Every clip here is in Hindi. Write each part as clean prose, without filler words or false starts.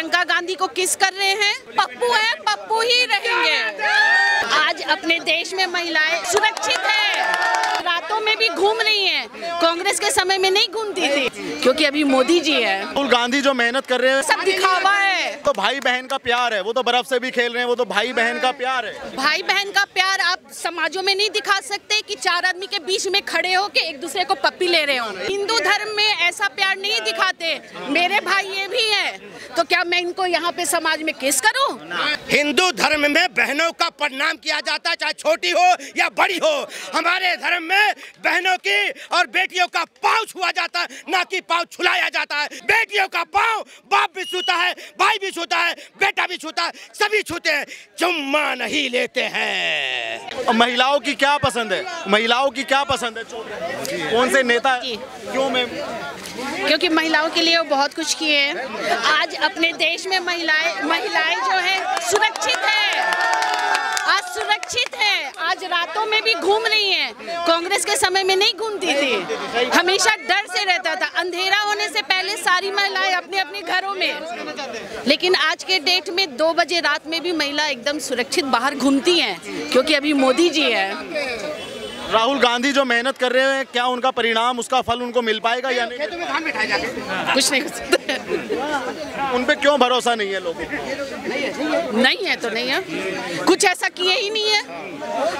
प्रियंका गांधी को किस कर रहे हैं। पप्पू है, पप्पू ही रहेंगे। आज अपने देश में महिलाएं सुरक्षित है, रातों में भी घूम रही हैं। कांग्रेस के समय में नहीं घूमती थी, क्योंकि अभी मोदी जी है। राहुल गांधी जो मेहनत कर रहे हैं सब दिखावा है। तो भाई बहन का प्यार है, वो तो बर्फ से भी खेल रहे हैं, वो तो भाई बहन का प्यार है। भाई बहन का प्यार आप समाजों में नहीं दिखा सकते कि चार आदमी के बीच में खड़े हो के एक दूसरे को पप्पी ले रहे हो। हिंदू धर्म में ऐसा प्यार नहीं दिखाते। मेरे भाई ये भी है, तो क्या मैं इनको यहाँ पे समाज में केस करूँ? हिंदू धर्म में बहनों का प्रणाम किया जाता है, चाहे छोटी हो या बड़ी हो। हमारे धर्म में बहनों की और बेटियों का पाँव छुआ जाता है, ना कि पाँव छुलाया जाता है। बेटियों का पाँव बाप भी छूता है, भाई भी छूता है, बेटा भी छूता है, सभी छूते हैं, चुम्मा नहीं लेते हैं। महिलाओं की क्या पसंद है? महिलाओं की क्या पसंद है? कौन से नेता? क्यों मैम? क्योंकि महिलाओं के लिए वो बहुत कुछ किए हैं। आज अपने देश में महिलाएं जो है सुरक्षित है, आज सुरक्षित है। आज रातों में भी घूम रही हैं। कांग्रेस के समय में नहीं घूमती थी, हमेशा डर से रहता था। अंधेरा होने से पहले सारी महिलाएं अपने अपने घरों में, लेकिन आज के डेट में 2 बजे रात में भी महिला एकदम सुरक्षित बाहर घूमती हैं, क्योंकि अभी मोदी जी है। राहुल गांधी जो मेहनत कर रहे हैं, क्या उनका परिणाम, उसका फल उनको मिल पाएगा या नहीं? कुछ नहीं हो सकता। उन पे क्यों भरोसा नहीं है लोगों को? नहीं है तो नहीं है, कुछ ऐसा किए ही नहीं है।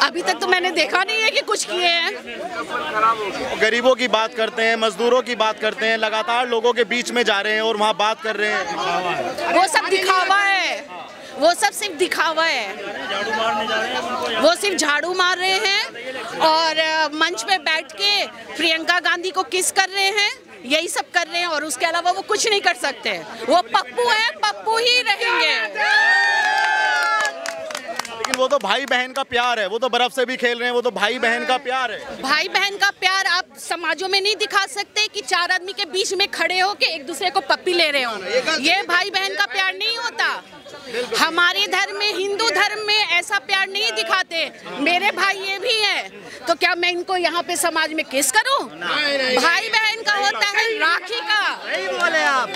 अभी तक तो मैंने देखा नहीं है कि कुछ किए हैं। गरीबों की बात करते हैं, मजदूरों की बात करते हैं, लगातार लोगों के बीच में जा रहे हैं और वहाँ बात कर रहे हैं। वो सब दिखावा है, वो सब सिर्फ दिखावा है। वो सिर्फ झाड़ू मार रहे हैं और मंच पे बैठ के प्रियंका गांधी को किस कर रहे हैं, यही सब कर रहे हैं, और उसके अलावा वो कुछ नहीं कर सकते। वो पप्पू है, पप्पू ही रहेंगे। लेकिन वो तो भाई बहन का प्यार है, वो तो बर्फ से भी खेल रहे हैं, वो तो भाई बहन का प्यार है। भाई बहन का प्यार आप समाजों में नहीं दिखा सकते कि चार आदमी के बीच में खड़े हो के एक दूसरे को पप्पी ले रहे हो। ये भाई बहन का प्यार नहीं होता। हमारे धर्म में, हिंदू धर्म में ऐसा प्यार नहीं दिखाते। मेरे भाई ये भी है, तो क्या मैं इनको यहाँ पे समाज में केस करूँ? भाई बहन का होता है राखी का, बोले आप,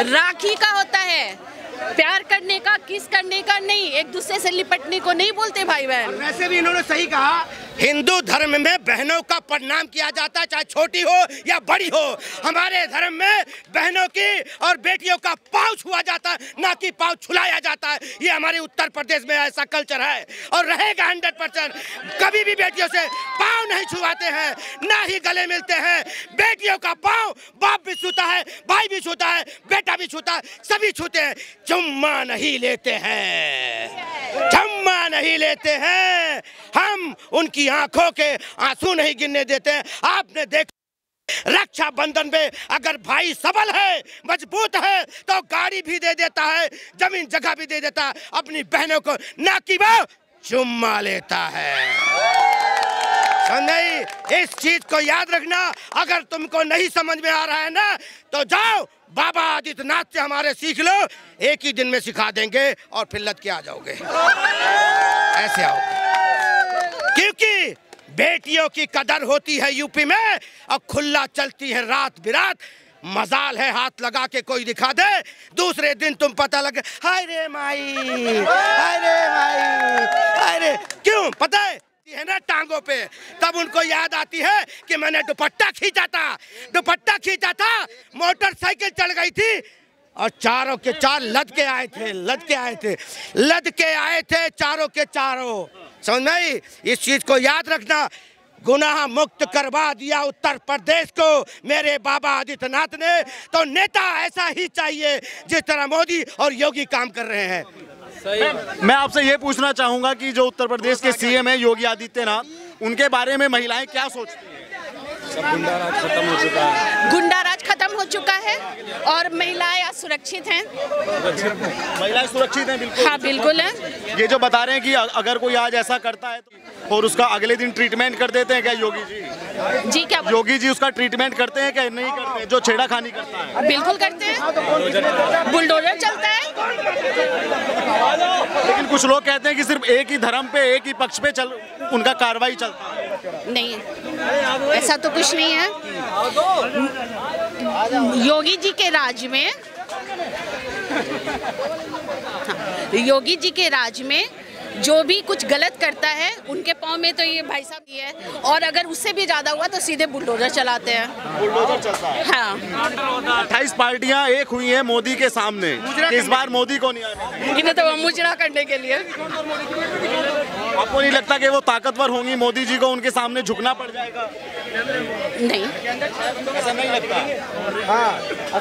राखी का होता है। प्यार करने का, किस करने का नहीं, एक दूसरे से लिपटने को नहीं बोलते भाई बहन। वैसे भी इन्होंने सही कहा, हिंदू धर्म में बहनों का प्रणाम किया जाता है, चाहे छोटी हो या बड़ी हो। हमारे धर्म में बहनों की और बेटियों का पाँव छुआ जाता है, ना कि पाँव छुलाया जाता है। ये हमारे उत्तर प्रदेश में ऐसा कल्चर है और रहेगा 100%। कभी भी बेटियों से पाँव नहीं छुआते हैं, ना ही गले मिलते हैं। बेटियों का पाँव बाप भी छूता है, भाई भी छूता है, बेटा भी छूता है, सभी छूते हैं, चुम्मा नहीं लेते हैं, चुम्मा नहीं लेते हैं। हम उनकी आंखों के आंसू नहीं गिरने देते हैं। आपने देखा रक्षा बंधन में अगर भाई सबल है, मजबूत है, तो गाड़ी भी दे देता है, जमीन जगह भी दे देता है अपनी बहनों को, ना कि वो चुम्मा लेता है। नहीं, इस चीज को याद रखना। अगर तुमको नहीं समझ में आ रहा है ना, तो जाओ बाबा आदित्यनाथ से हमारे सीख लो, एक ही दिन में सिखा देंगे और फिर लद के आ जाओगे, ऐसे आओगे। क्योंकि बेटियों की कदर होती है यूपी में और खुला चलती है रात बिरात। मजाल है हाथ लगा के कोई दिखा दे, दूसरे दिन तुम पता लगे, हाय रे माई, हाय रे माई, हाय रे। क्यों पता है ना, टांगों पे, तब उनको याद आती है कि मैंने दुपट्टा खींचा था, मोटरसाइकिल चढ़ गई थी और चारों के चार लद के आए थे चारों के चारों। समझ में? इस चीज को याद रखना। गुनाह मुक्त करवा दिया उत्तर प्रदेश को मेरे बाबा आदित्यनाथ ने, तो नेता ऐसा ही चाहिए जिस तरह मोदी और योगी काम कर रहे हैं। मैं आपसे ये पूछना चाहूंगा कि जो उत्तर प्रदेश के सीएम है योगी आदित्यनाथ, उनके बारे में महिलाएं क्या सोचती हैं? गुंडाराज खत्म हो चुका है, गुंडाराज खत्म हो चुका है और महिलाएं आज सुरक्षित हैं। महिलाएं सुरक्षित हैं? बिल्कुल, हाँ बिल्कुल है। ये जो बता रहे हैं कि अगर कोई आज ऐसा करता है तो और उसका अगले दिन ट्रीटमेंट कर देते हैं क्या योगी जी? जी क्या? योगी जी उसका ट्रीटमेंट करते हैं क्या नहीं करते? जो छेड़ाखानी करता है बिल्कुल करते हैं, बुलडोजर चलता है। लेकिन कुछ लोग कहते हैं कि सिर्फ एक ही धर्म पे, एक ही पक्ष पे उनका कार्रवाई चलता है। नहीं, ऐसा तो कुछ नहीं है। योगी जी के राज में योगी जी के राज में जो भी कुछ गलत करता है उनके पाँव में तो ये भाई साहब ये है, और अगर उससे भी ज्यादा हुआ तो सीधे बुलडोजर चलाते हैं। बुलडोजर चलता है। हाँ, 28 पार्टियां एक हुई हैं मोदी के सामने, इस बार मोदी को नहीं आने। इन्हें तो मुजरा करने के लिए। आपको नहीं लगता कि वो ताकतवर होंगी, मोदी जी को उनके सामने झुकना पड़ जाएगा? नहीं, ऐसा नहीं लगता। हाँ,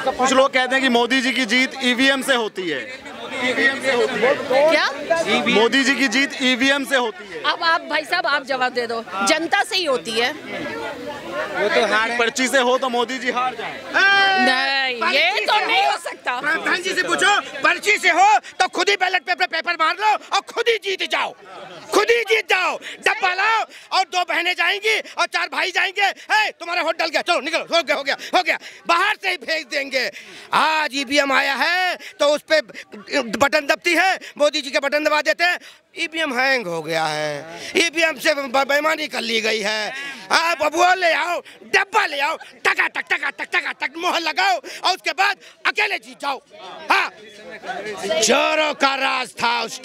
कुछ लोग कहते हैं कि मोदी जी की जीत ईवीएम से होती है। ईवीएम से होती है क्या? मोदी जी की जीत ईवीएम से होती है। अब आप भाई साहब आप जवाब दे दो, जनता से ही होती है। वो तो हार पर्ची से हो तो मोदी जी हार जाए। नहीं, ये तो नहीं हो सकता। प्रधान जी से पूछो, पर्ची से हो तो खुद ही बैलेट पेपर मार लो और खुद ही जीत जाओ, खुद ही जीत जाओ। डब्बा लाओ और 2 बहनें जाएंगी और 4 भाई जाएंगे। हे, तुम्हारा वोट डल गया, चलो निकलो, हो गया, बाहर से ही भेज देंगे। आज ईवीएम आया है तो उस पे बटन दबती है, मोदी जी के बटन दबा देते हैं, ईवीएम हैंग हो गया है, ईवीएम से बेईमानी कर ली गई है। आप बबुआ ले आओ, डब्बा ले आओ, टका मोहर लगाओ और उसके बाद अकेले जीत जाओ। हाँ, चोरों का राज था उस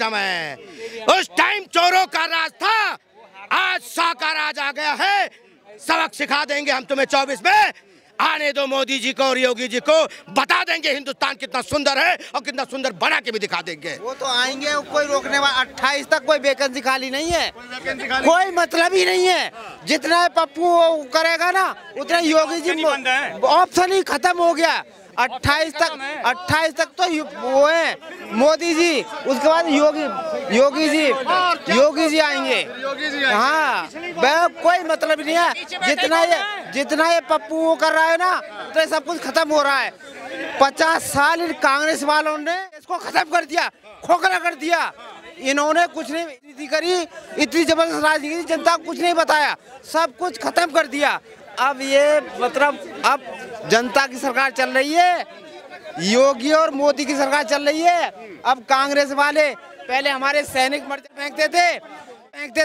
टाइम चोरों का राज था। आज 100 का राज आ गया है। सबक सिखा देंगे हम तुम्हें 24 में। आने दो मोदी जी को और योगी जी को, बता देंगे हिंदुस्तान कितना सुंदर है और कितना सुंदर बना के भी दिखा देंगे। वो तो आएंगे, कोई रोकने वाला 28 तक कोई वैकेंसी खाली नहीं है, कोई मतलब ही नहीं है। जितना पप्पू करेगा ना उतना योगी जी, ऑप्शन ही खत्म हो गया। 28 तक तो वो है मोदी जी, उसके बाद योगी जी आएंगे। हाँ, कोई मतलब नहीं है। जितना ये पप्पू वो कर रहा है ना तो सब कुछ खत्म हो रहा है। 50 साल इन कांग्रेस वालों ने इसको खत्म कर दिया, खोखला कर दिया। इन्होंने कुछ नहीं करी, इतनी जबरदस्त राजनीति, जनता को कुछ नहीं बताया, सब कुछ खत्म कर दिया। अब ये मतलब अब जनता की सरकार चल रही है, योगी और मोदी की सरकार चल रही है। अब कांग्रेस वाले पहले हमारे सैनिक मर्चे फेंकते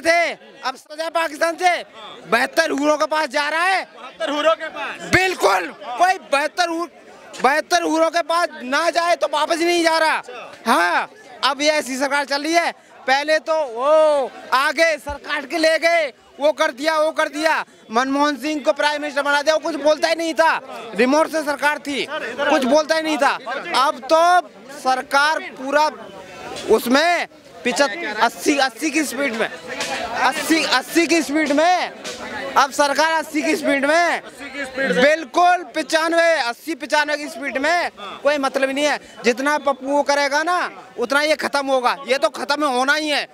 थे, अब सजा पाकिस्तान से 72 हुरों के पास जा रहा है। 72 हुरों के पास? बिल्कुल, कोई 72 हुरों के पास ना जाए तो वापस ही नहीं जा रहा। हाँ, अब ये ऐसी सरकार चल रही है। पहले तो वो आगे सरकार के ले गए, वो कर दिया। मनमोहन सिंह को प्राइम मिनिस्टर बना दिया, वो कुछ बोलता ही नहीं था, रिमोट से सरकार थी, कुछ बोलता ही नहीं था। अब तो सरकार पूरा उसमें 80 की स्पीड में, 80 की स्पीड में, अब सरकार 80 की स्पीड में, बिल्कुल 95 की स्पीड में। कोई मतलब नहीं है। जितना पप्पू करेगा ना उतना ये खत्म होगा, ये तो खत्म होना ही है।